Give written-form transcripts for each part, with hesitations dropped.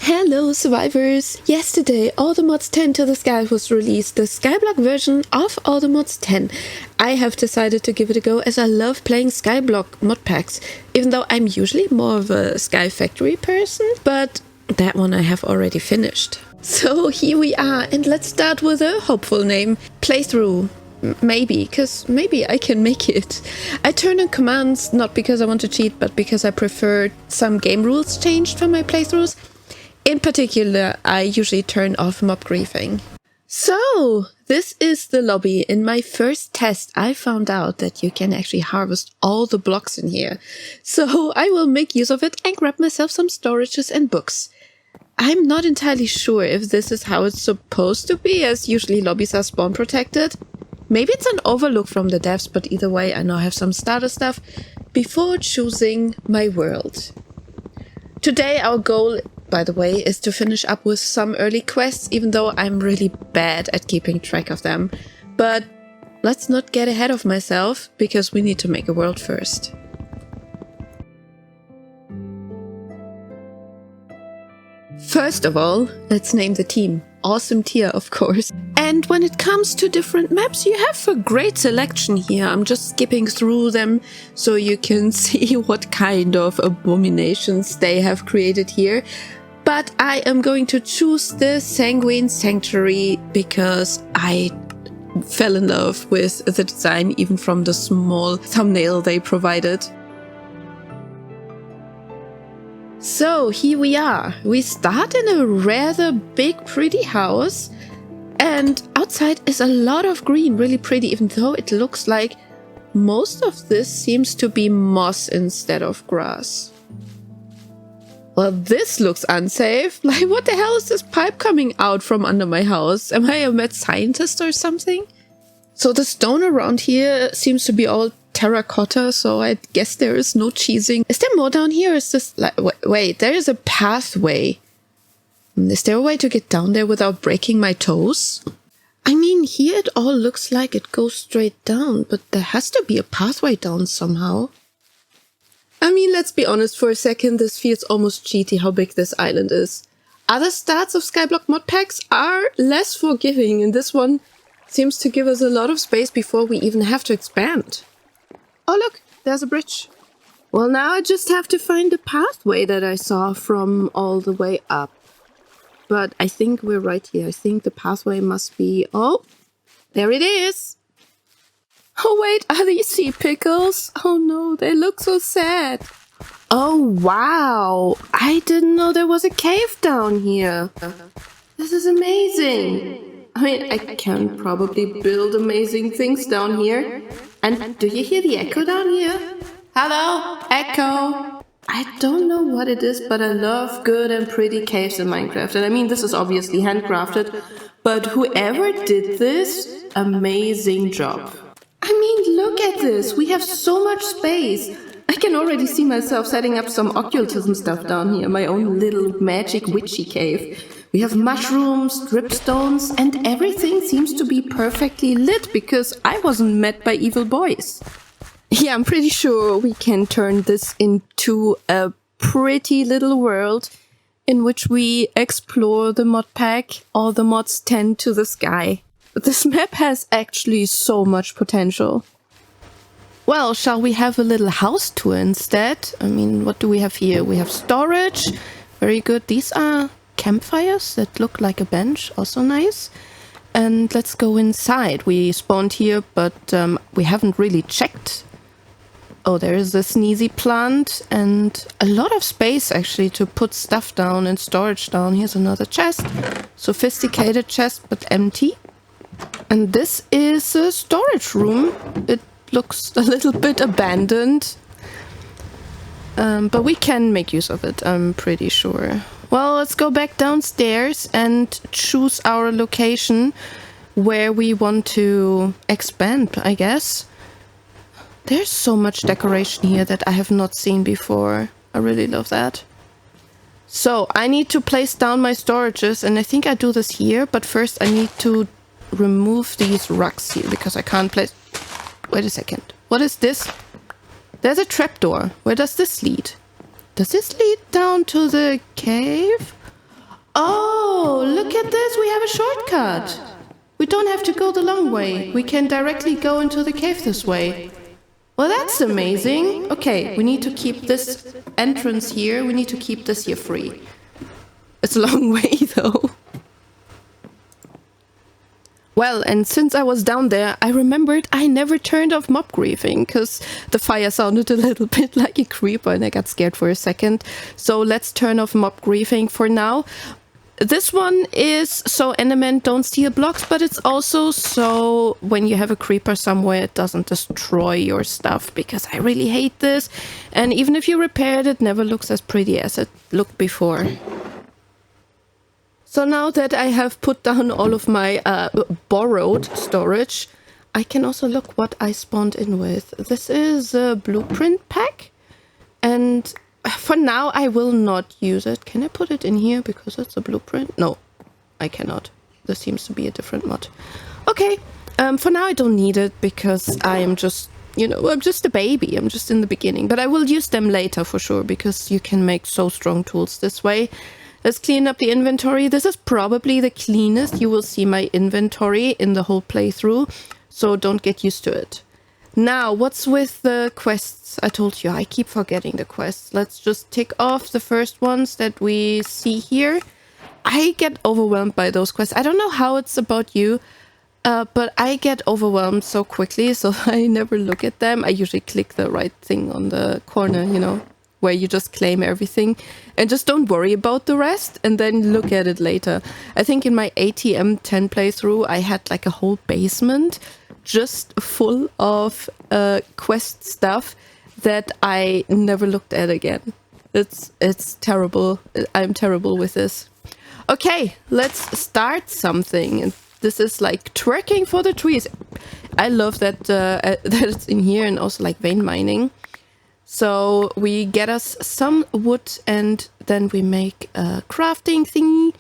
Hello survivors! Yesterday Automods 10 to the Sky was released, the Skyblock version of Automods 10. I have decided to give it a go as I love playing Skyblock mod packs, even though I'm usually more of a Sky Factory person, but that one I have already finished. So here we are, and let's start with a hopeful name, playthrough. Maybe, because maybe I can make it. I turn on commands not because I want to cheat, but because I prefer some game rules changed for my playthroughs. In particular, I usually turn off mob griefing. So, this is the lobby. In my first test, I found out that you can actually harvest all the blocks in here. So, I will make use of it and grab myself some storages and books. I'm not entirely sure if this is how it's supposed to be, as usually lobbies are spawn protected. Maybe it's an overlook from the devs, but either way, I now have some starter stuff before choosing my world. Today, our goal, by the way, is to finish up with some early quests, even though I'm really bad at keeping track of them. But let's not get ahead of myself, because we need to make a world first. First of all, let's name the team. Awesome tier, of course. And when it comes to different maps, you have a great selection here. I'm just skipping through them so you can see what kind of abominations they have created here. But I am going to choose the Sanguine Sanctuary because I fell in love with the design even from the small thumbnail they provided. So here we are. We start in a rather big, pretty house. And outside is a lot of green, really pretty, even though it looks like most of this seems to be moss instead of grass. Well, this looks unsafe. Like, what the hell is this pipe coming out from under my house? Am I a mad scientist or something? So the stone around here seems to be all terracotta, so I guess there is no cheesing. Is there more down here? Is this like, wait, there is a pathway. Is there a way to get down there without breaking my toes? I mean, here it all looks like it goes straight down, but there has to be a pathway down somehow. I mean, let's be honest for a second, this feels almost cheaty how big this island is. Other starts of Skyblock mod packs are less forgiving, and this one seems to give us a lot of space before we even have to expand. Oh look, there's a bridge. Well, now I just have to find the pathway that I saw from all the way up. But I think we're right here. I think the pathway must be... Oh, there it is. Oh wait, are these sea pickles? Oh no, they look so sad. Oh wow, I didn't know there was a cave down here. This is amazing. I mean, I can probably build amazing things down here. And do you hear the echo down here? Hello, echo. I don't know what it is, but I love good and pretty caves in Minecraft. And I mean, this is obviously handcrafted, but whoever did this, amazing job. I mean, look at this. We have so much space. I can already see myself setting up some occultism stuff down here, my own little magic witchy cave. We have mushrooms, dripstones, and everything seems to be perfectly lit because I wasn't met by evil boys. Yeah, I'm pretty sure we can turn this into a pretty little world in which we explore the mod pack, all the mods 10 to the sky. But this map has actually so much potential. Well, shall we have a little house tour instead? I mean, what do we have here? We have storage. Very good. These are campfires that look like a bench. Also nice. And let's go inside. We spawned here, but we haven't really checked. Oh, there is a sneezy plant and a lot of space actually to put stuff down and storage down. Here's another chest. Sophisticated chest, but empty. And this is a storage room. It looks a little bit abandoned. But we can make use of it, I'm pretty sure. Well, let's go back downstairs and choose our location where we want to expand, I guess. There's so much decoration here that I have not seen before. I really love that. So, I need to place down my storages, and I think I do this here, but first I need to remove these rugs here, because I can't place... Wait a second. What is this? There's a trapdoor. Where does this lead? Does this lead down to the cave? have a shortcut. We don't have to go the long way. We can directly go into the cave this way. Well, that's amazing. Okay, we need to keep this entrance here. We need to keep this here free. It's a long way, though. Well, and since I was down there, I remembered I never turned off mob griefing because the fire sounded a little bit like a creeper and I got scared for a second. So let's turn off mob griefing for now. This one is so Endermen don't steal blocks, but it's also so when you have a creeper somewhere, it doesn't destroy your stuff, because I really hate this. And even if you repair it, it never looks as pretty as it looked before. So now that I have put down all of my borrowed storage, I can also look what I spawned in with. This is a blueprint pack, and for now, I will not use it. Can I put it in here because it's a blueprint? No, I cannot. This seems to be a different mod. Okay, for now I don't need it because I am just, you know, I'm just a baby. I'm just in the beginning. But I will use them later for sure because you can make so strong tools this way. Let's clean up the inventory. This is probably the cleanest you will see my inventory in the whole playthrough. So don't get used to it. Now, what's with the quests? I told you, I keep forgetting the quests. Let's just tick off the first ones that we see here. I get overwhelmed by those quests. I don't know how it's about you, but I get overwhelmed so quickly, so I never look at them. I usually click the right thing on the corner, you know, where you just claim everything and just don't worry about the rest and then look at it later. I think in my ATM10 playthrough, I had like a whole basement just full of quest stuff that I never looked at again. It's terrible. I'm terrible with this. Okay, let's start something. And this is like twerking for the trees. I love that that it's in here, and also like vein mining. So we get us some wood and then we make a crafting thingy.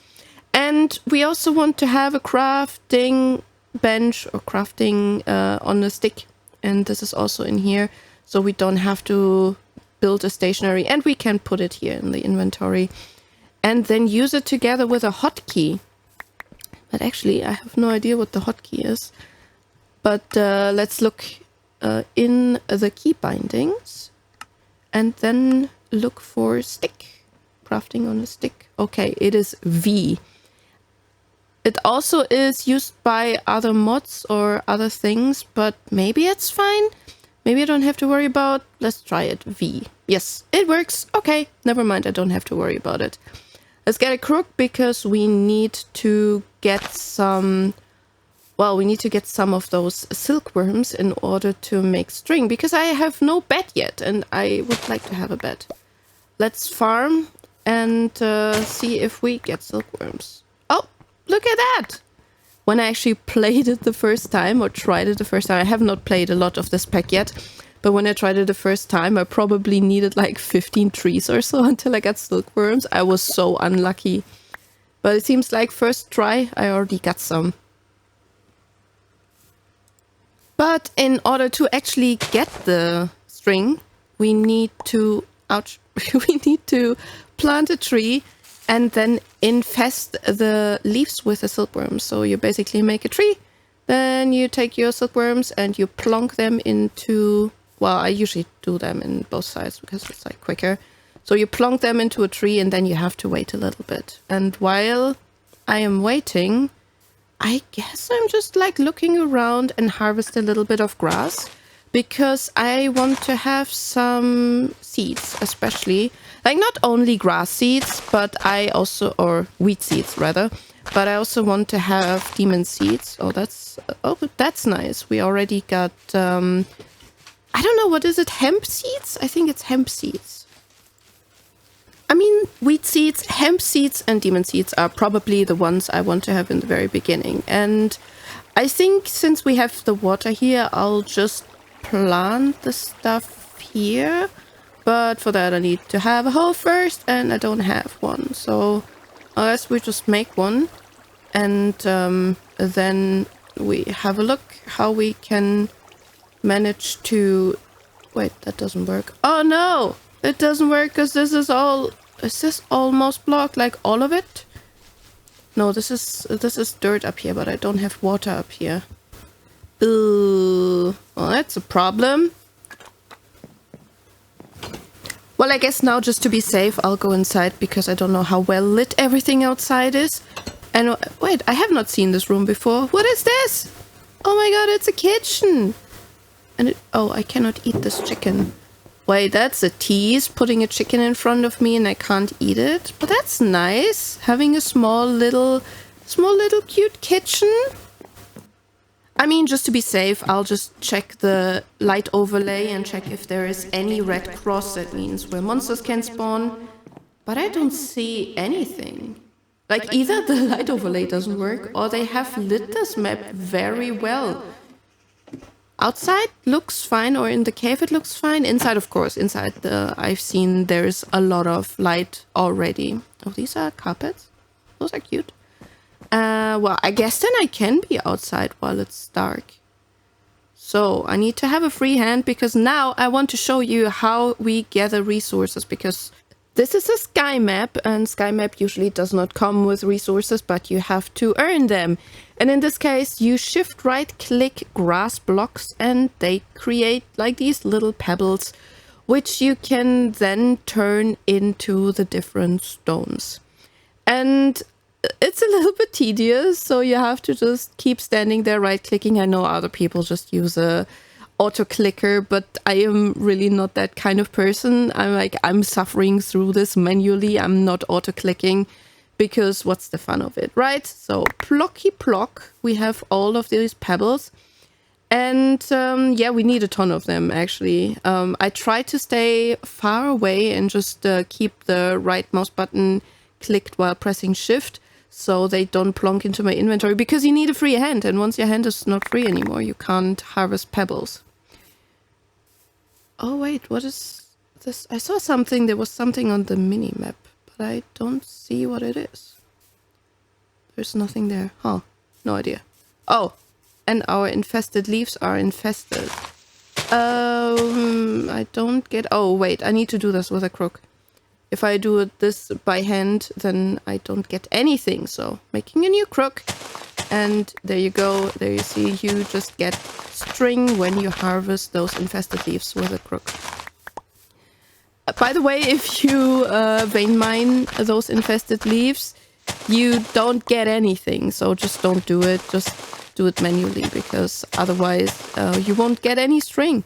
And we also want to have a crafting bench or crafting on a stick, and this is also in here, so we don't have to build a stationary, and we can put it here in the inventory and then use it together with a hotkey. But actually I have no idea what the hotkey is, but let's look in the key bindings and then look for stick, crafting on a stick. Okay, it is V. It also is used by other mods or other things, but maybe it's fine. Maybe I don't have to worry about. Let's try it. V. Yes, it works. Okay, never mind. I don't have to worry about it. Let's get a crook because we need to get some... Well, we need to get some of those silkworms in order to make string, because I have no bed yet and I would like to have a bed. Let's farm and see if we get silkworms. Oh! Look at that! When I actually played it the first time, or tried it the first time, I have not played a lot of this pack yet, but when I tried it the first time, I probably needed like 15 trees or so until I got silkworms. I was so unlucky. But it seems like first try, I already got some. But in order to actually get the string, we need to... Ouch! We need to plant a tree and then infest the leaves with the silkworms. So you basically make a tree, then you take your silkworms and you plonk them into... Well, I usually do them in both sides because it's like quicker. So you plonk them into a tree and then you have to wait a little bit. And while I am waiting, I guess I'm just like looking around and harvest a little bit of grass, because I want to have some seeds, especially. Like not only grass seeds, but I also, or wheat seeds rather, but I also want to have demon seeds. Oh, that's nice. We already got, I don't know, what is it? Hemp seeds? I think it's hemp seeds. I mean, wheat seeds, hemp seeds, and demon seeds are probably the ones I want to have in the very beginning. And I think since we have the water here, I'll just plant the stuff here. But for that I need to have a hoe first, and I don't have one. So I guess we just make one. And then we have a look how we can manage to... Wait, that doesn't work. Oh no! It doesn't work because this is all... Is this almost blocked? Like all of it? No, this is dirt up here, but I don't have water up here. Ooh, well, that's a problem. Well, I guess now, just to be safe, I'll go inside because I don't know how well lit everything outside is. And wait, I have not seen this room before. What is this? Oh my god, it's a kitchen. And oh, I cannot eat this chicken. Wait, that's a tease, putting a chicken in front of me and I can't eat it. But that's nice, having a small little cute kitchen. I mean, just to be safe, I'll just check the light overlay and check if there is any red cross. That means where monsters can spawn. But I don't see anything. Like, either the light overlay doesn't work or they have lit this map very well. Outside looks fine, or in the cave it looks fine. Inside, of course, I've seen there's a lot of light already. Oh, these are carpets? Those are cute. Well, I guess then I can be outside while it's dark. So I need to have a free hand because now I want to show you how we gather resources, because this is a sky map, and sky map usually does not come with resources, but you have to earn them. And in this case, you shift right click grass blocks and they create like these little pebbles, which you can then turn into the different stones. And it's a little bit tedious, so you have to just keep standing there right clicking. I know other people just use a auto clicker, but I am really not that kind of person. I'm suffering through this manually. I'm not auto clicking because what's the fun of it, right? So plocky plock, we have all of these pebbles, and yeah, we need a ton of them actually. I try to stay far away and just keep the right mouse button clicked while pressing shift, so they don't plonk into my inventory, because you need a free hand, and once your hand is not free anymore, you can't harvest pebbles. Oh wait, what is this? I saw something, there was something on the mini-map, but I don't see what it is. There's nothing there. Huh, no idea. Oh, and our infested leaves are infested. I don't get... Oh wait, I need to do this with a crook. If I do this by hand, then I don't get anything. So, making a new crook. And there you go. There you see, you just get string when you harvest those infested leaves with a crook. By the way, if you vein mine those infested leaves, you don't get anything. So just don't do it. Just do it manually, because otherwise you won't get any string.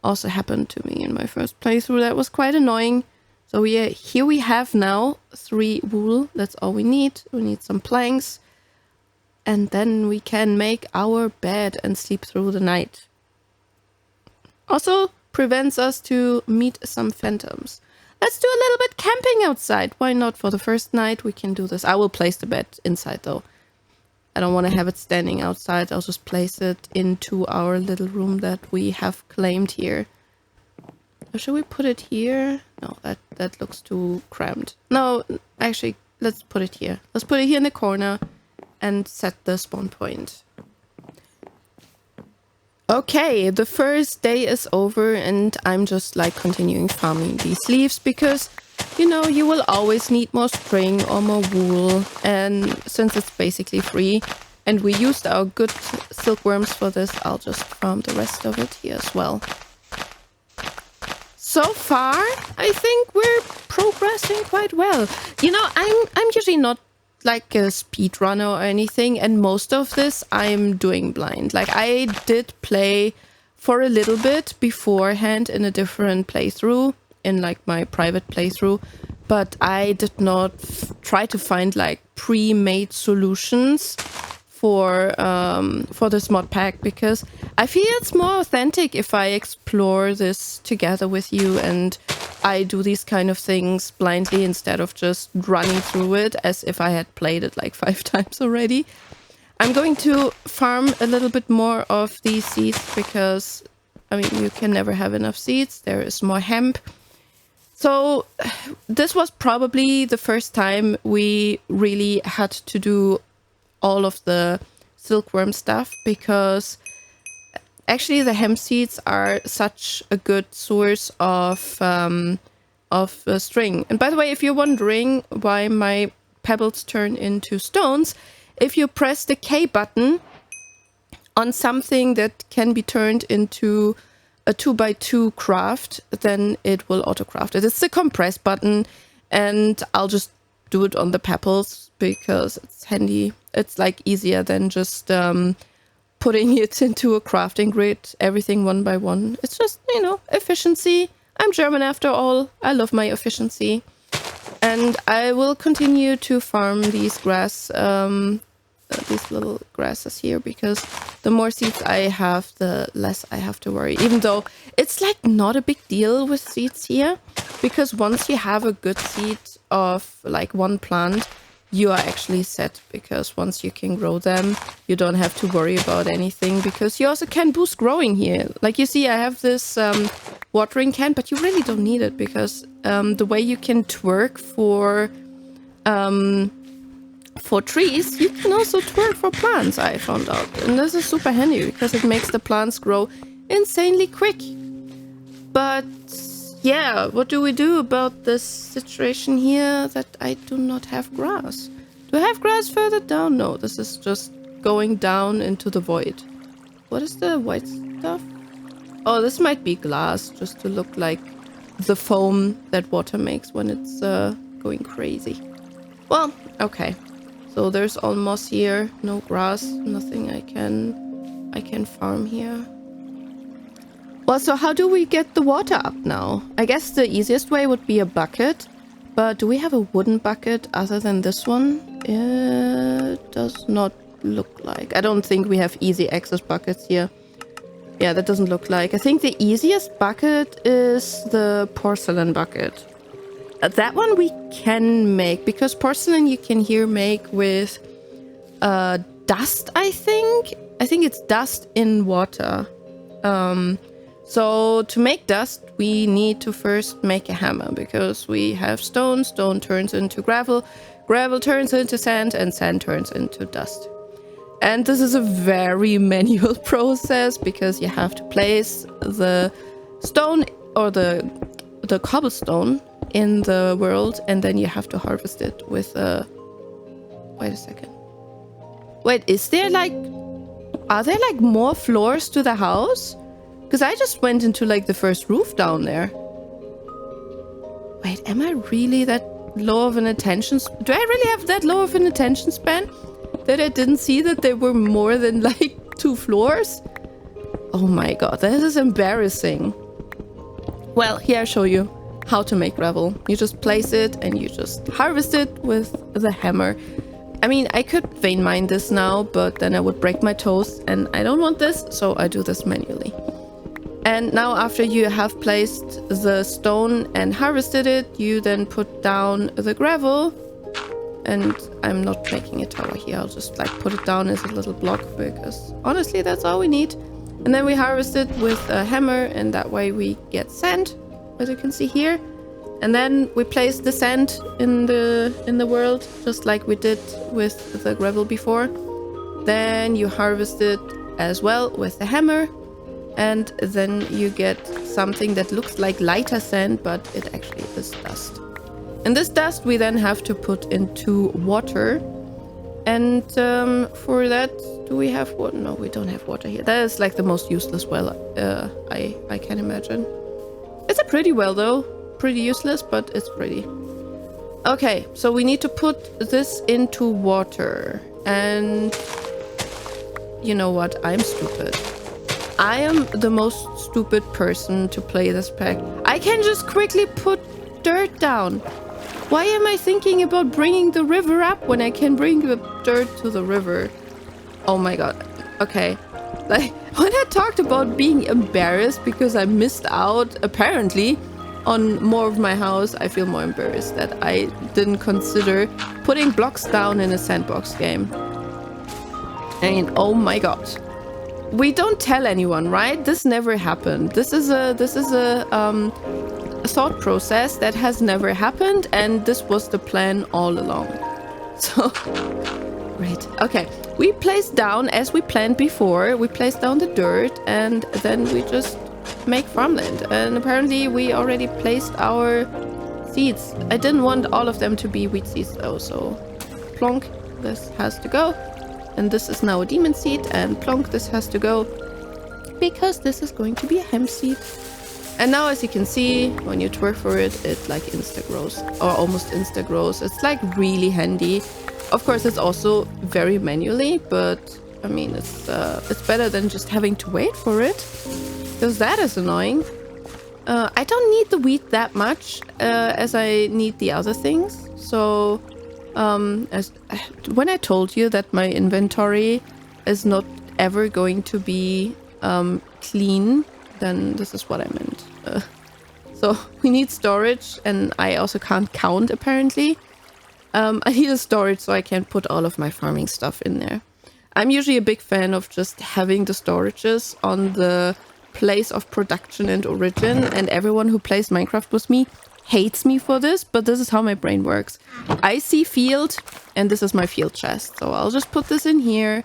Also happened to me in my first playthrough. That was quite annoying. So yeah, here we have now 3 wool. That's all we need. We need some planks. And then we can make our bed and sleep through the night. Also prevents us to meet some phantoms. Let's do a little bit camping outside. Why not? For the first night we can do this. I will place the bed inside though. I don't want to have it standing outside. I'll just place it into our little room that we have claimed here. Or should we put it here? No, that looks too cramped. No, actually, let's put it here. Let's put it here in the corner and set the spawn point. Okay, the first day is over and I'm just like continuing farming these leaves because, you know, you will always need more string or more wool, and since it's basically free and we used our good silkworms for this, I'll just farm the rest of it here as well. So far, I think we're progressing quite well. You know, I'm usually not like a speedrunner or anything, and most of this I'm doing blind. Like, I did play for a little bit beforehand in a different playthrough, in like my private playthrough, but I did not try to find like pre-made solutions for this mod pack, because I feel it's more authentic if I explore this together with you and I do these kind of things blindly instead of just running through it as if I had played it like 5 times already. I'm going to farm a little bit more of these seeds because, I mean, you can never have enough seeds. There is more hemp. So this was probably the first time we really had to do all of the silkworm stuff, because actually the hemp seeds are such a good source of string. And by the way, if you're wondering why my pebbles turn into stones. If you press the K button on something that can be turned into a 2x2 craft, then it will auto-craft it. It's the compress button, and I'll just do it on the pebbles because it's handy. It's like easier than just putting it into a crafting grid, everything one by one. It's just, you know, efficiency. I'm German after all. I love my efficiency. And I will continue to farm these these little grasses here, because the more seeds I have, the less I have to worry. Even though it's like not a big deal with seeds here, because once you have a good seed of like one plant, you are actually set, because once you can grow them, you don't have to worry about anything, because you also can boost growing here. Like you see, I have this watering can, but you really don't need it, because the way you can twerk for trees, you can also twerk for plants, I found out. And this is super handy, because it makes the plants grow insanely quick. But yeah, what do we do about this situation here that I do not have grass? Do I have grass further down? No, this is just going down into the void. What is the white stuff? Oh, this might be glass, just to look like the foam that water makes when it's going crazy. Well, okay. So there's all moss here, no grass, nothing I can farm here. Well, so how do we get the water up now? I guess the easiest way would be a bucket, but do we have a wooden bucket other than this one? It does not look like. I don't think we have easy access buckets here. Yeah, that doesn't look like. I think the easiest bucket is the porcelain bucket. That one we can make, because porcelain you can here make with dust, I think. I think it's dust in water. So to make dust, we need to first make a hammer, because we have stone. Stone turns into gravel. Gravel turns into sand, and sand turns into dust. And this is a very manual process, because you have to place the stone or the cobblestone in the world, and then you have to harvest it with a... Wait a second. Wait, are there like more floors to the house? Because I just went into like the first roof down there. Wait, am I really that low of an attention... Do I really have that low of an attention span? That I didn't see that there were more than like 2 floors? Oh my god, this is embarrassing. Well, here I show you how to make gravel. You just place it and you just harvest it with the hammer. I mean, I could vein mine this now, but then I would break my toes, and I don't want this, so I do this manually. And now after you have placed the stone and harvested it, you then put down the gravel. And I'm not making a tower here, I'll just like put it down as a little block, because honestly that's all we need. And then we harvest it with a hammer, and that way we get sand, as you can see here. And then we place the sand in the world, just like we did with the gravel before. Then you harvest it as well with the hammer, and then you get something that looks like lighter sand, but it actually is dust. And this dust we then have to put into water. And for that, do we have water? No, we don't have water here. That is like the most useless well I can imagine. It's a pretty well though. Pretty useless, but it's pretty. Okay, so we need to put this into water. And you know what? I'm stupid. I am the most stupid person to play this pack. I can just quickly put dirt down. Why am I thinking about bringing the river up when I can bring the dirt to the river? Oh my god. Okay. Like, when I talked about being embarrassed because I missed out, apparently, on more of my house, I feel more embarrassed that I didn't consider putting blocks down in a sandbox game. I mean, oh my god. We don't tell anyone, right? This never happened. This is a thought process that has never happened, and this was the plan all along. So, great. Okay, we placed down, as we planned before, we placed down the dirt, and then we just make farmland. And apparently we already placed our seeds. I didn't want all of them to be wheat seeds though, so plonk, this has to go. And this is now a demon seed, and plonk, this has to go. Because this is going to be a hemp seed. And now, as you can see, when you twerk for it, it like insta-grows, or almost insta-grows. It's like really handy. Of course, it's also very manually, but I mean, it's better than just having to wait for it, because that is annoying. I don't need the wheat that much, as I need the other things. So, when I told you that my inventory is not ever going to be clean, then this is what I meant. So we need storage, and I also can't count apparently. I need a storage so I can put all of my farming stuff in there. I'm usually a big fan of just having the storages on the place of production and origin, and everyone who plays Minecraft with me hates me for this, but this is how my brain works. I see field, and this is my field chest. So I'll just put this in here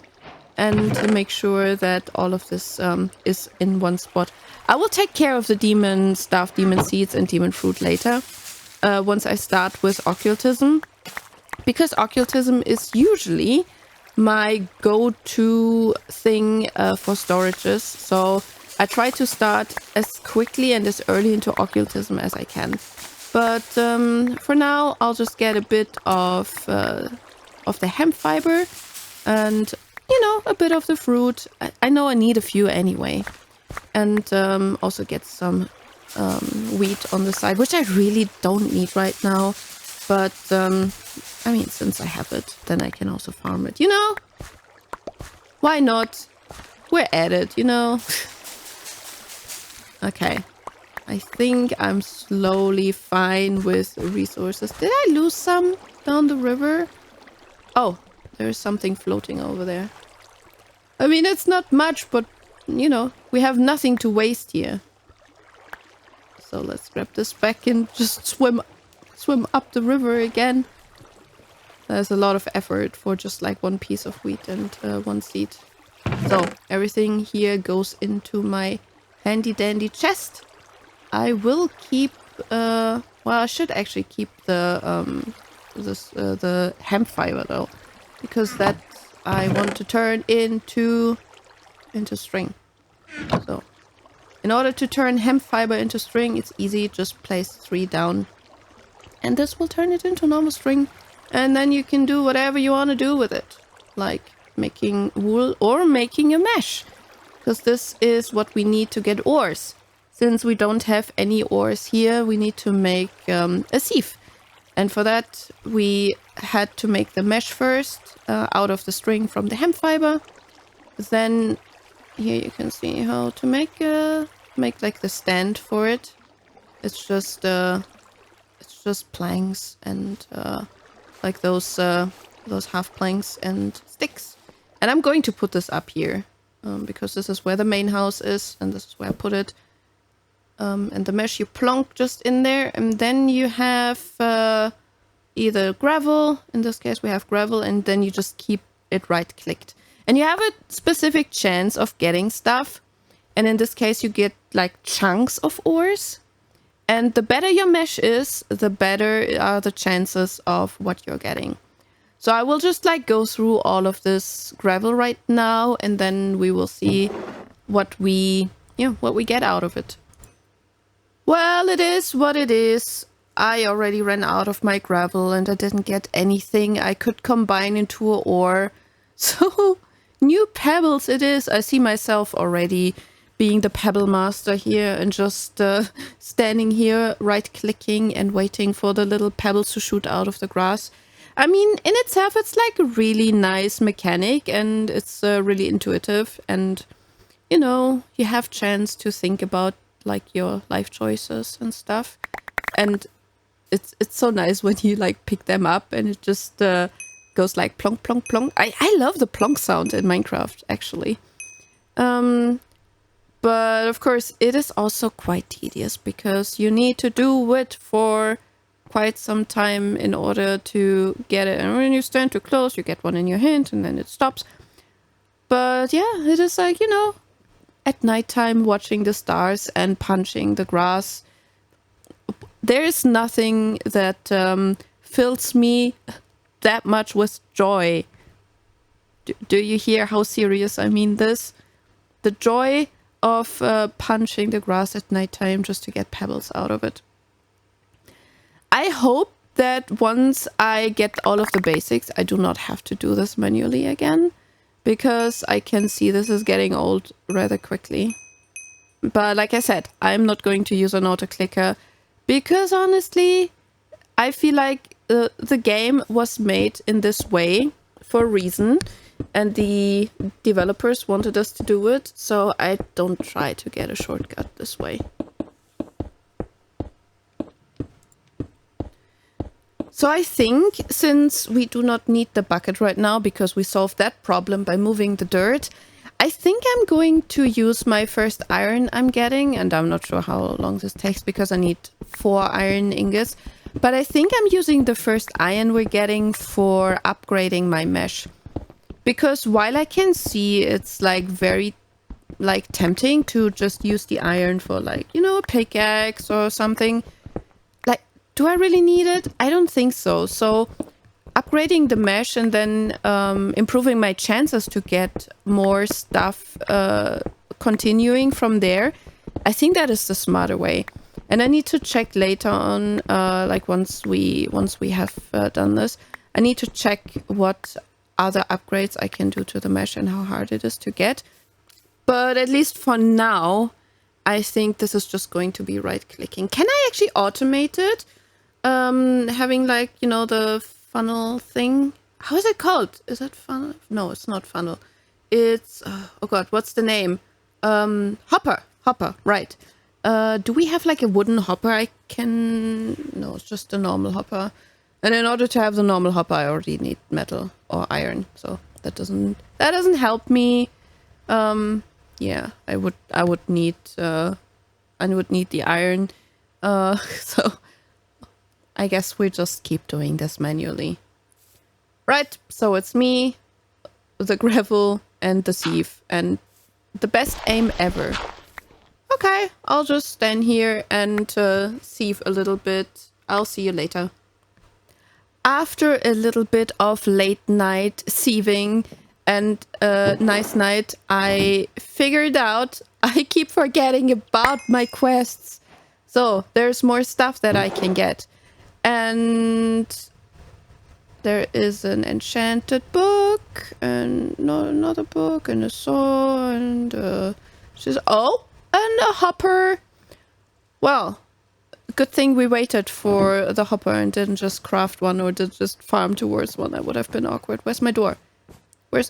and make sure that all of this is in one spot. I will take care of the demon stuff, demon seeds and demon fruit later, once I start with occultism. Because occultism is usually my go-to thing for storages. So I try to start as quickly and as early into occultism as I can. But for now, I'll just get a bit of the hemp fiber and, you know, a bit of the fruit. I know I need a few anyway. And also get some wheat on the side, which I really don't need right now. But, I mean, since I have it, then I can also farm it, you know? Why not? We're at it, you know? Okay. I think I'm slowly fine with resources. Did I lose some down the river? Oh, there's something floating over there. I mean, it's not much, but, you know, we have nothing to waste here. So let's grab this back and just swim up the river again. There's a lot of effort for just like one piece of wheat and one seed. So everything here goes into my handy dandy chest. I will keep, well, I should actually keep the hemp fiber though, because that I want to turn into string. So in order to turn hemp fiber into string, it's easy. Just place 3 down, and this will turn it into normal string. And then you can do whatever you want to do with it, like making wool or making a mesh, because this is what we need to get ores. Since we don't have any ores here, we need to make a sieve. And for that, we had to make the mesh first out of the string from the hemp fiber. Then here you can see how to make like the stand for it. It's just planks and like those half planks and sticks. And I'm going to put this up here because this is where the main house is, and this is where I put it. And the mesh you plonk just in there, and then you have either gravel. In this case, we have gravel, and then you just keep it right-clicked. And you have a specific chance of getting stuff. And in this case, you get like chunks of ores. And the better your mesh is, the better are the chances of what you're getting. So I will just like go through all of this gravel right now, and then we will see what we get out of it. Well, it is what it is. I already ran out of my gravel and I didn't get anything I could combine into an ore. So, new pebbles it is. I see myself already being the pebble master here and just standing here right-clicking and waiting for the little pebbles to shoot out of the grass. I mean, in itself, it's like a really nice mechanic and it's really intuitive. And, you know, you have chance to think about like your life choices and stuff, and it's so nice when you like pick them up and it just goes like plonk plonk plonk. I love the plonk sound in Minecraft actually, but of course it is also quite tedious because you need to do it for quite some time in order to get it, and when you stand too close you get one in your hand and then it stops. But yeah, it is like, you know, at nighttime watching the stars and punching the grass. There is nothing that fills me that much with joy. Do you hear how serious I mean this? The joy of punching the grass at nighttime just to get pebbles out of it. I hope that once I get all of the basics, I do not have to do this manually again, because I can see this is getting old rather quickly. But like I said, I'm not going to use an auto-clicker because honestly, I feel like the game was made in this way for a reason, and the developers wanted us to do it, so I don't try to get a shortcut this way. So I think since we do not need the bucket right now because we solved that problem by moving the dirt, I think I'm going to use my first iron I'm getting, and I'm not sure how long this takes because I need 4 iron ingots, but I think I'm using the first iron we're getting for upgrading my mesh. Because while I can see it's like very like tempting to just use the iron for like, you know, a pickaxe or something, do I really need it? I don't think so. So upgrading the mesh and then improving my chances to get more stuff continuing from there, I think that is the smarter way. And I need to check later on, like once we have done this, I need to check what other upgrades I can do to the mesh and how hard it is to get. But at least for now, I think this is just going to be right-clicking. Can I actually automate it? Having like, you know, the funnel thing. How is it called? Is it funnel? No, it's not funnel. It's, oh god, what's the name? Hopper, right. Do we have like a wooden hopper I can... No, it's just a normal hopper. And in order to have the normal hopper, I already need metal or iron. So that doesn't help me. Yeah, I would need the iron. So I guess we just keep doing this manually. Right, so it's me, the gravel, and the sieve, and the best aim ever. Okay, I'll just stand here and sieve a little bit. I'll see you later. After a little bit of late night sieving and a nice night, I figured out I keep forgetting about my quests. So there's more stuff that I can get. And there is an enchanted book, and another book, and a saw, and and a hopper. Well, good thing we waited for the hopper and didn't just craft one or did just farm towards one. That would have been awkward. Where's my door?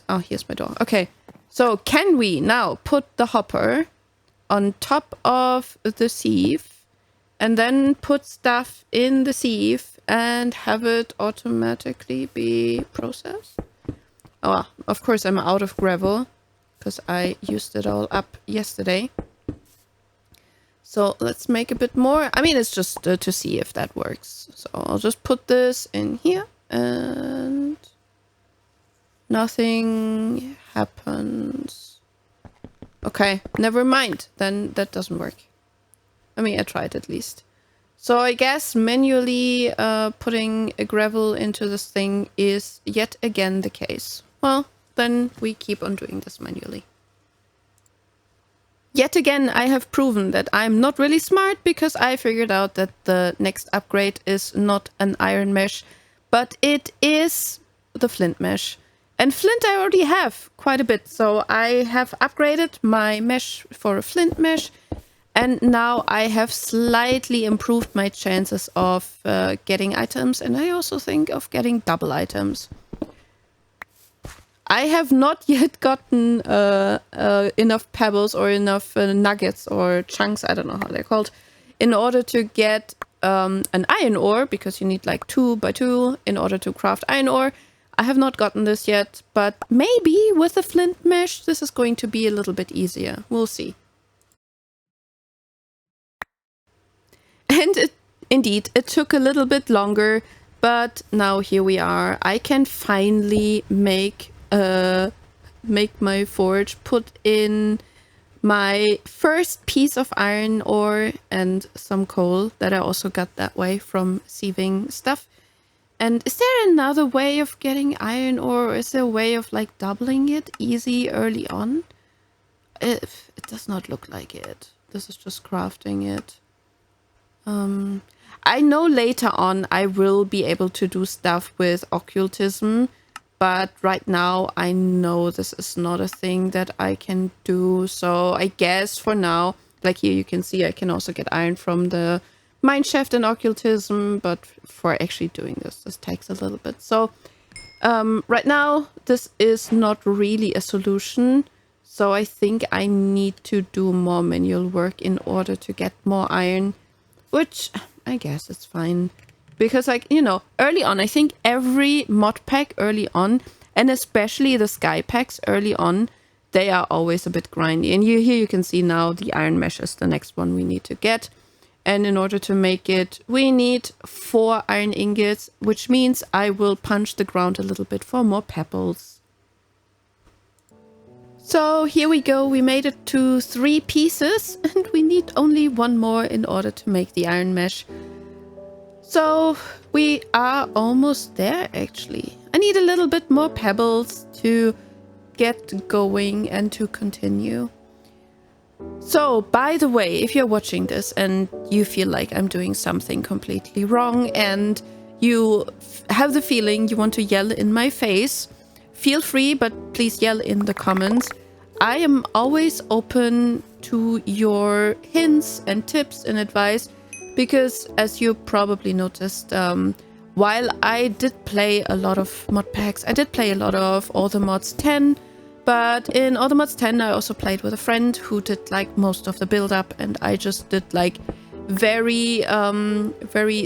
Oh, here's my door. Okay, so can we now put the hopper on top of the sieve and then put stuff in the sieve and have it automatically be processed? Oh, well, of course I'm out of gravel because I used it all up yesterday. So let's make a bit more. I mean, it's just to see if that works. So I'll just put this in here and nothing happens. Okay, never mind. Then that doesn't work. I mean, I tried at least. So I guess manually putting a gravel into this thing is yet again the case. Well, then we keep on doing this manually. Yet again, I have proven that I'm not really smart because I figured out that the next upgrade is not an iron mesh, but it is the flint mesh. And flint I already have quite a bit, so I have upgraded my mesh for a flint mesh. And now I have slightly improved my chances of getting items, and I also think of getting double items. I have not yet gotten enough pebbles or enough nuggets or chunks, I don't know how they're called, in order to get an iron ore, because you need like 2 by 2 in order to craft iron ore. I have not gotten this yet, but maybe with the flint mesh this is going to be a little bit easier. We'll see. And indeed, it took a little bit longer, but now here we are. I can finally make my forge, put in my first piece of iron ore and some coal that I also got that way from sieving stuff. And is there another way of getting iron, or is there a way of like doubling it easy early on? It does not look like it. This is just crafting it. I know later on I will be able to do stuff with occultism, but right now I know this is not a thing that I can do. So I guess for now, like here you can see I can also get iron from the mineshaft and occultism, but for actually doing this takes a little bit. So right now this is not really a solution. So I think I need to do more manual work in order to get more iron, which I guess it's fine. Because, like, you know, early on, I think every mod pack early on, and especially the sky packs early on, they are always a bit grindy. And here you can see now the iron mesh is the next one we need to get. And in order to make it, we need 4 iron ingots, which means I will punch the ground a little bit for more pebbles. So here we go. We made it to 3 pieces, and we need only 1 more in order to make the iron mesh. So we are almost there, actually. I need a little bit more pebbles to get going and to continue. So, by the way, if you're watching this and you feel like I'm doing something completely wrong and you have the feeling you want to yell in my face, feel free, but please yell in the comments. I am always open to your hints and tips and advice. Because, as you probably noticed, while I did play a lot of mod packs, I did play a lot of All the Mods 10, but in All the Mods 10 I also played with a friend who did like most of the build-up, and I just did like very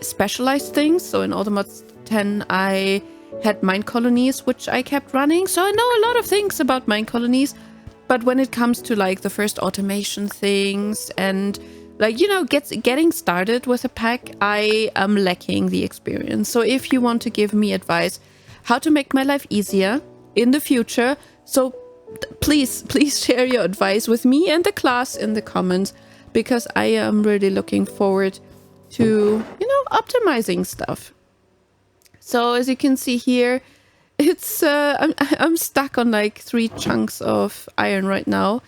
specialized things. So in All the Mods 10 I had mine colonies, which I kept running, so I know a lot of things about mine colonies, but when it comes to like the first automation things and like, you know, getting started with a pack, I am lacking the experience. So if you want to give me advice how to make my life easier in the future, so please share your advice with me and the class in the comments, because I am really looking forward to, you know, optimizing stuff. So as you can see here, it's I'm stuck on like 3 chunks of iron right now.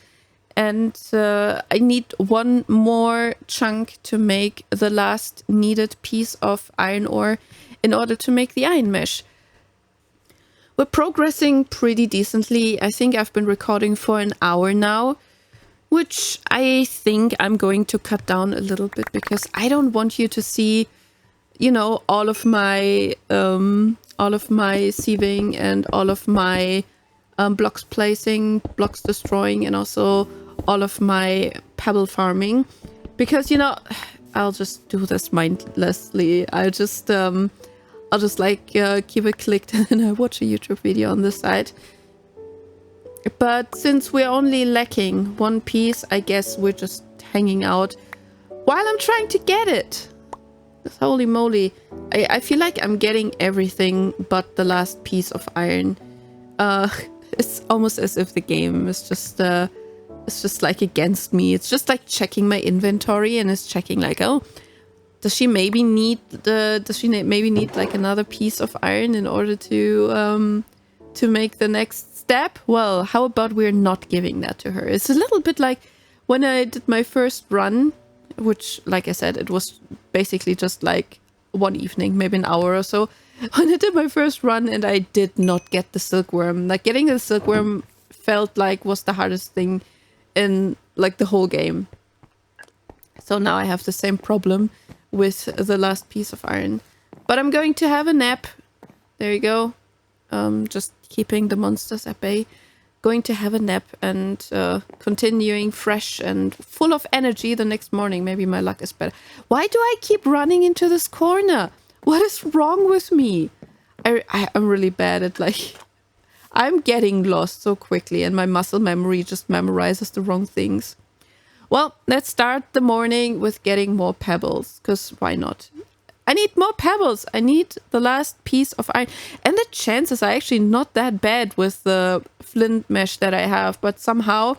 And I need 1 more chunk to make the last needed piece of iron ore in order to make the iron mesh. We're progressing pretty decently. I think I've been recording for an hour now, which I think I'm going to cut down a little bit because I don't want you to see, you know, all of my sieving and all of my blocks placing, blocks destroying, and also all of my pebble farming, because, you know, I'll just do this mindlessly. I'll just like keep it clicked and I watch a YouTube video on the side. But since we're only lacking 1 piece, I guess we're just hanging out while I'm trying to get it. Holy moly. I feel like I'm getting everything but the last piece of iron. It's almost as if the game is just it's just like against me. It's just like checking my inventory and it's checking like, oh, does she maybe need like another piece of iron in order to make the next step? Well, how about we're not giving that to her? It's a little bit like when I did my first run, which, like I said, it was basically just like 1 evening, maybe an hour or so. When I did my first run and I did not get the silkworm, like getting the silkworm felt like was the hardest thing in like the whole game. So now I have the same problem with the last piece of iron. But I'm going to have a nap. There you go. Just keeping the monsters at bay. Going to have a nap and continuing fresh and full of energy the next morning. Maybe my luck is better. Why do I keep running into this corner? What is wrong with me? I'm really bad at like... I'm getting lost so quickly and my muscle memory just memorizes the wrong things. Well, let's start the morning with getting more pebbles, because why not? I need more pebbles. I need the last piece of iron. And the chances are actually not that bad with the flint mesh that I have, but somehow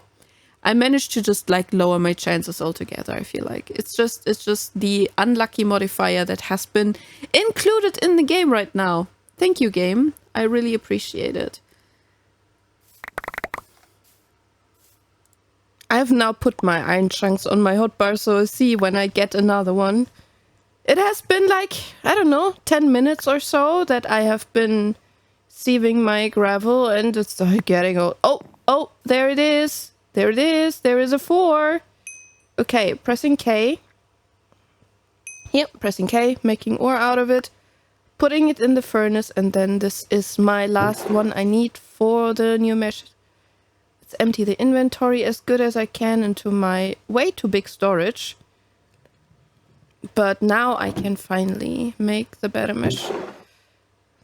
I managed to just like lower my chances altogether. I feel like it's just the unlucky modifier that has been included in the game right now. Thank you, game. I really appreciate it. I have now put my iron chunks on my hotbar, so I'll see when I get another one. It has been like, I don't know, 10 minutes or so that I have been sieving my gravel, and it's getting old. Oh, there it is. There it is. There is a 4. Okay, pressing K. Yep, pressing K, making ore out of it, putting it in the furnace, and then this is my last one I need for the new mesh. Let's empty the inventory as good as I can into my way too big storage. But now I can finally make the better mesh.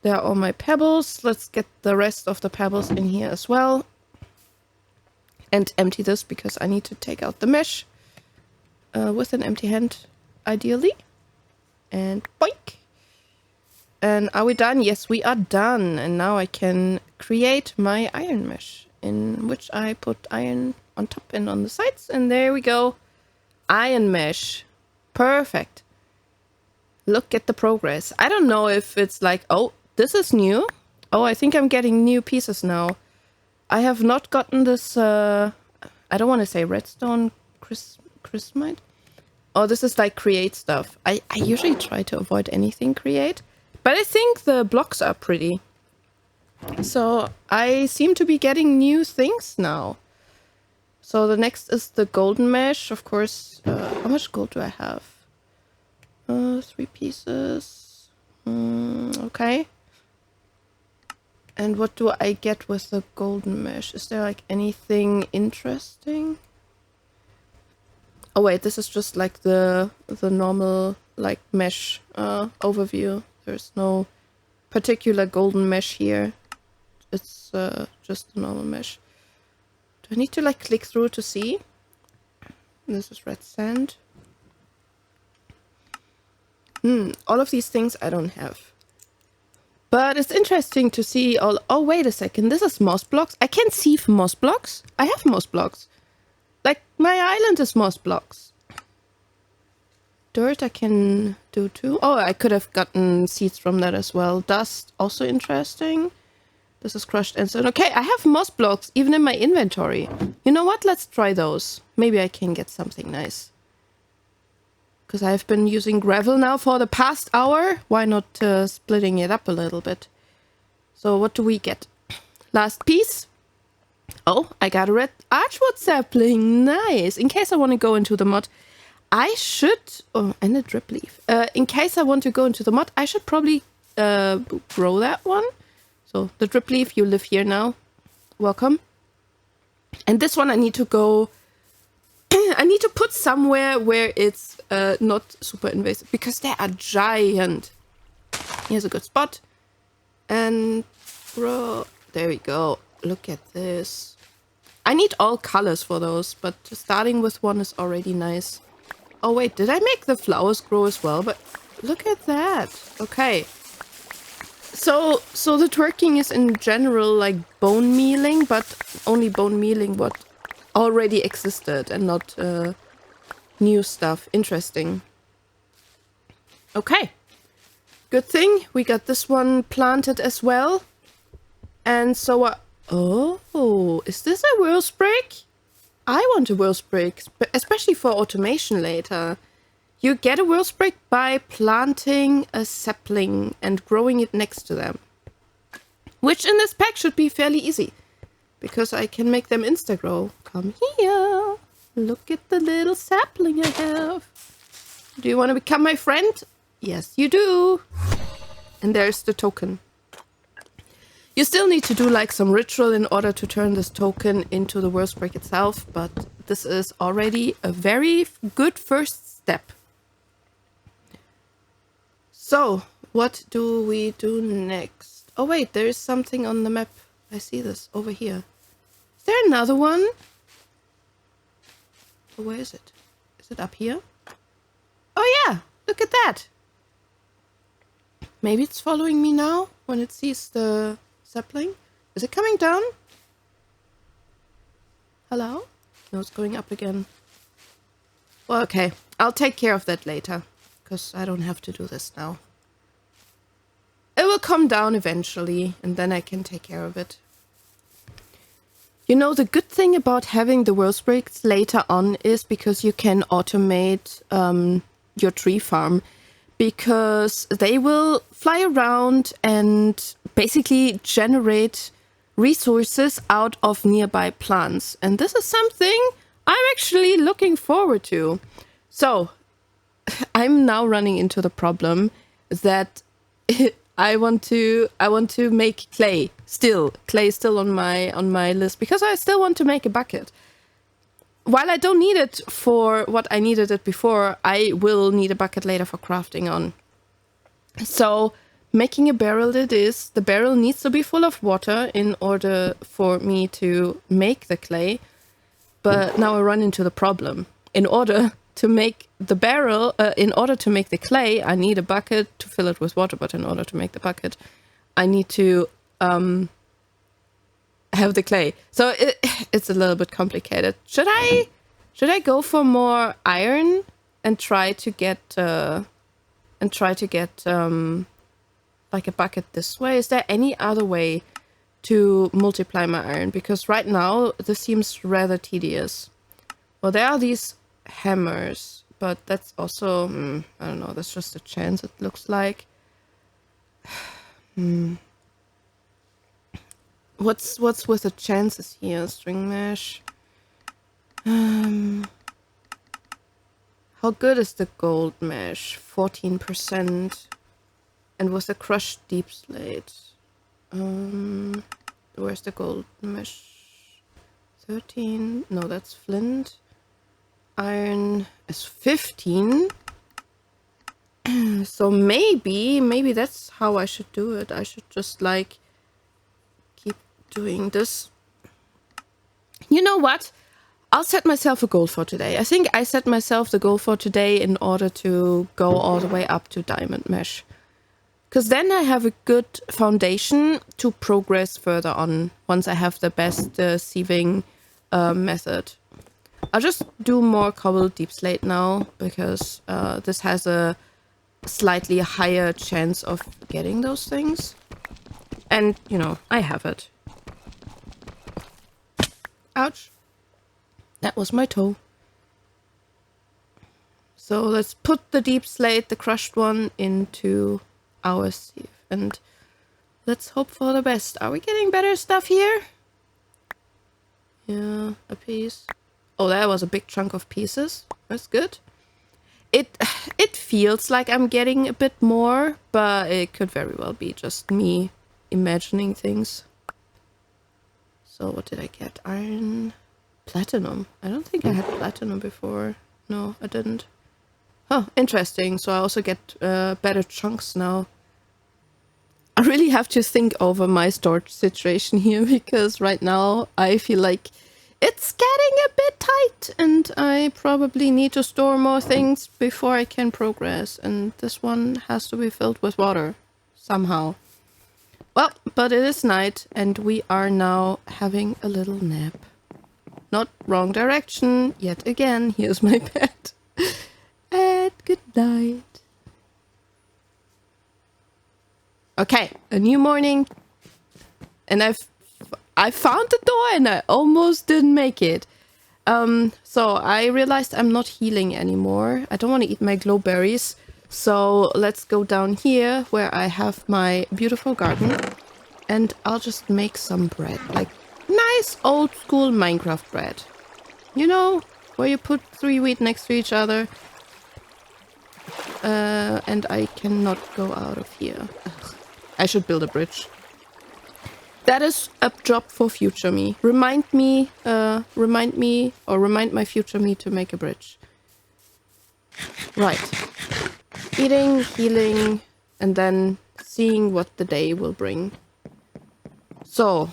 There are all my pebbles. Let's get the rest of the pebbles in here as well. And empty this because I need to take out the mesh with an empty hand, ideally. And boink. And are we done? Yes, we are done. And now I can create my iron mesh, in which I put iron on top and on the sides. And there we go. Iron mesh. Perfect. Look at the progress. I don't know if it's like, oh, this is new. Oh, I think I'm getting new pieces now. I have not gotten this, I don't want to say redstone chrismite. Oh, this is like create stuff. I usually try to avoid anything create, but I think the blocks are pretty. So I seem to be getting new things now. So the next is the golden mesh, of course. How much gold do I have? 3 pieces. Okay. And what do I get with the golden mesh? Is there like anything interesting? Oh wait, this is just like the normal like mesh overview. There's no particular golden mesh here. It's just the normal mesh. Do I need to like click through to see? This is red sand. All of these things I don't have. But it's interesting to see all... Oh, wait a second. This is moss blocks. I can sieve moss blocks. I have moss blocks. Like, my island is moss blocks. Dirt I can do too. Oh, I could have gotten seeds from that as well. Dust, also interesting. This is crushed sandstone. Okay, I have moss blocks even in my inventory. You know what? Let's try those. Maybe I can get something nice. Because I've been using gravel now for the past hour. Why not splitting it up a little bit? So what do we get? Last piece. Oh, I got a red archwood sapling. Nice. In case I want to go into the mod, I should... Oh, and a drip leaf. In case I want to go into the mod, I should probably grow that one. So the drip leaf, you live here now. Welcome. And this one I need to go... I need to put somewhere where it's not super invasive, because they are giant. Here's a good spot. And there we go. Look at this. I need all colors for those, but starting with one is already nice. Oh wait, did I make the flowers grow as well? But look at that. Okay. So the twerking is in general like bone mealing, but only bone mealing what already existed and not new stuff. Interesting. Okay. Good thing we got this one planted as well. And so oh, is this a whirl sprig? I want a whirl sprig, especially for automation later. You get a whirl sprig by planting a sapling and growing it next to them. Which in this pack should be fairly easy, because I can make them insta-grow. Come here. Look at the little sapling I have. Do you want to become my friend? Yes, you do. And there's the token. You still need to do like some ritual in order to turn this token into the whirl sprig itself, but this is already a very good first step. So, what do we do next? Oh wait, there is something on the map. I see this over here. Is there another one? Oh, where is it? Is it up here? Oh yeah, look at that. Maybe it's following me now when it sees the sapling. Is it coming down? Hello? No, it's going up again. Well, okay. I'll take care of that later, because I don't have to do this now. It will come down eventually, and then I can take care of it. You know, the good thing about having the world bricks later on is because you can automate your tree farm, because they will fly around and basically generate resources out of nearby plants. And this is something I'm actually looking forward to. So I'm now running into the problem that I want to make clay still on my list, because I still want to make a bucket. While I don't need it for what I needed it before, I will need a bucket later for crafting on. So making a barrel it is. The barrel needs to be full of water in order for me to make the clay. But now I run into the problem. In order to make the barrel, in order to make the clay, I need a bucket to fill it with water. But in order to make the bucket, I need to have the clay. So it's a little bit complicated. Should I go for more iron and try to get like a bucket this way? Is there any other way to multiply my iron? Because right now this seems rather tedious. Well, there are these hammers, but that's also I don't know, that's just a chance, it looks like. What's with the chances here? String mesh. How good is the gold mesh? 14%. And with the crushed deep slate. Where's the gold mesh? 13. No, that's flint. Iron is 15. So maybe that's how I should do it. I should just like keep doing this. You know what? I'll set myself a goal for today. I think I set myself the goal for today in order to go all the way up to diamond mesh. Because then I have a good foundation to progress further on once I have the best sieving method. I'll just do more cobble deep slate now, because this has a slightly higher chance of getting those things. And, you know, I have it. Ouch. That was my toe. So let's put the deep slate, the crushed one, into our sieve. And let's hope for the best. Are we getting better stuff here? Yeah, a piece. Oh, that was a big chunk of pieces. That's good. It feels like I'm getting a bit more, but it could very well be just me imagining things. So what did I get? Iron, platinum. I don't think I had platinum before. No, I didn't. Oh, interesting. So I also get better chunks now. I really have to think over my storage situation here, because right now I feel like it's getting a bit tight and I probably need to store more things before I can progress. And this one has to be filled with water somehow. Well, but it is night and we are now having a little nap. Not wrong direction yet again. Here's my bed. And good night. Okay, a new morning. And I found the door and I almost didn't make it. So I realized I'm not healing anymore. I don't want to eat my glow berries. So let's go down here where I have my beautiful garden. And I'll just make some bread. Like nice old school Minecraft bread. You know, where you put 3 wheat next to each other. And I cannot go out of here. Ugh. I should build a bridge. That is a job for future me. Remind my future me to make a bridge. Right. Eating, healing, and then seeing what the day will bring. So,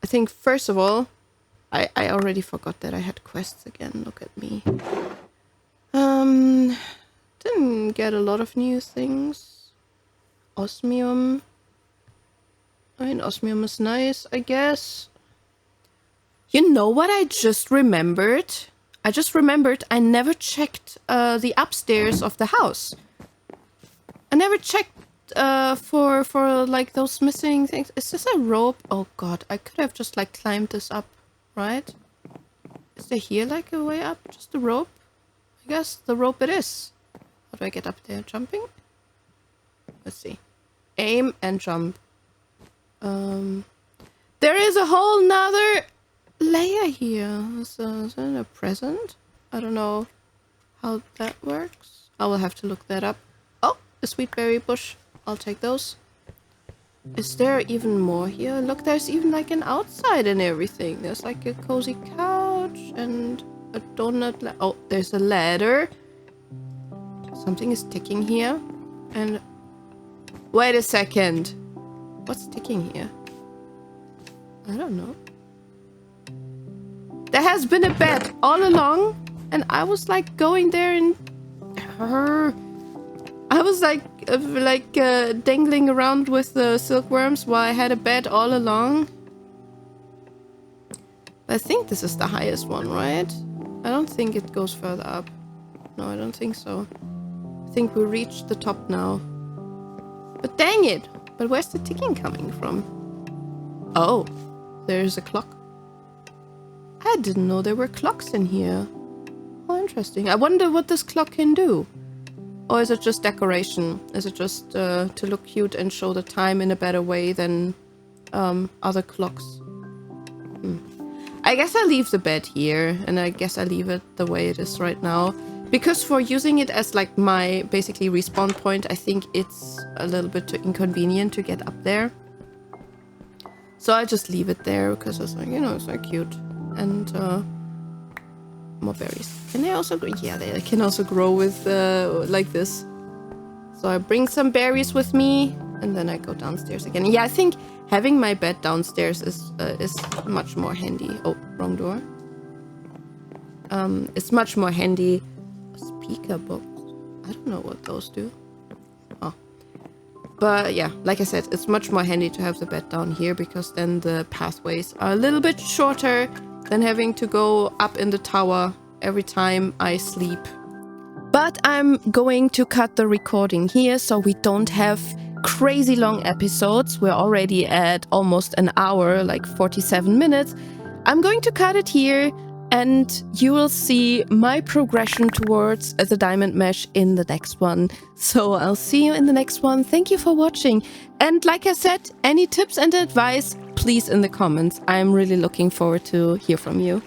I think first of all, I already forgot that I had quests again. Look at me. Didn't get a lot of new things. Osmium. I mean, osmium is nice, I guess. You know what I just remembered? I never checked the upstairs of the house. I never checked for like those missing things. Is this a rope? Oh god, I could have just like climbed this up, right? Is there here like a way up? Just a rope? I guess the rope it is. How do I get up there? Jumping? Let's see. Aim and jump. There is a whole nother layer here. Is that a present? I don't know how that works. I will have to look that up. Oh, a sweet berry bush. I'll take those. Is there even more here? Look, there's even like an outside and everything. There's like a cozy couch and a donut. Oh, there's a ladder. Something is ticking here. And wait a second. What's ticking here? I don't know. There has been a bed all along, and I was like going there and I was like dangling around with the silkworms while I had a bed all along. I think this is the highest one, right? I don't think it goes further up. No, I don't think so. I think we reached the top now. But dang it! But where's the ticking coming from? Oh, there's a clock. I didn't know there were clocks in here. Oh, interesting. I wonder what this clock can do. Or is it just decoration? Is it just to look cute and show the time in a better way than other clocks? I guess I leave the bed here, and I guess I leave it the way it is right now. Because for using it as like my basically respawn point, I think it's a little bit too inconvenient to get up there. So I just leave it there because it's like, you know, it's like cute. And more berries. Can they also grow? Yeah, they can also grow with like this. So I bring some berries with me, and then I go downstairs again. Yeah, I think having my bed downstairs is much more handy. Oh, wrong door. It's much more handy. Speaker books. I don't know what those do. Oh. But yeah, like I said, it's much more handy to have the bed down here because then the pathways are a little bit shorter than having to go up in the tower every time I sleep. But I'm going to cut the recording here so we don't have crazy long episodes. We're already at almost an hour, like 47 minutes. I'm going to cut it here, and you will see my progression towards the diamond mesh in the next one. So I'll see you in the next one. Thank you for watching. And like I said, any tips and advice, please in the comments. I'm really looking forward to hear from you.